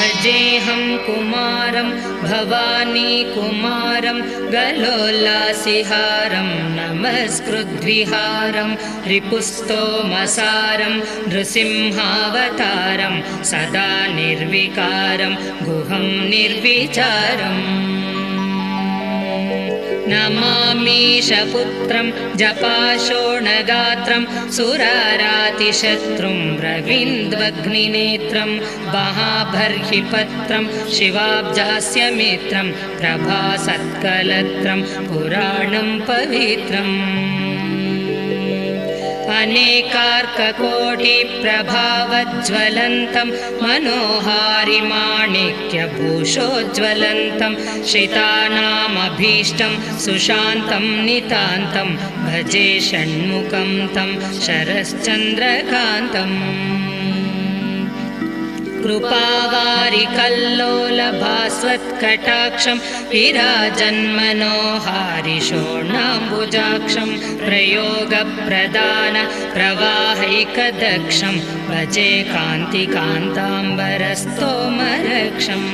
भजेऽहं कुमारं भवानी कुमारं गलोल्लासिहारं नमस्कृद्विहारं रिपुस्तोमसारं नृसिंहावतारं सदा निर्विकारं गुहं निर्विचारम् नमामीशपुत्रं जपाशोणगात्रं सुरारातिशत्रुं रवीन्द्वग्निनेत्रं महाबर्हिपत्रं शिवाब्जास्यमित्रं प्रभासत्कलत्रं पुराणं पवित्रम् अनेकार्ककोटिप्रभावज्वलन्तं मनोहारिमाणिक्यभूषोज्वलन्तं श्रितानामभीष्टं सुशान्तं नितान्तं भजे षण्मुखं तं शरश्चन्द्रकान्तम् कृपावारिकल्लोलभास्वत्कटाक्षं विराजन्मनोहारिषोणाम्बुजाक्षं प्रयोगप्रदान प्रवाहैकदक्षं भजे कान्तिकान्ताम्बरस्तोमरक्षम्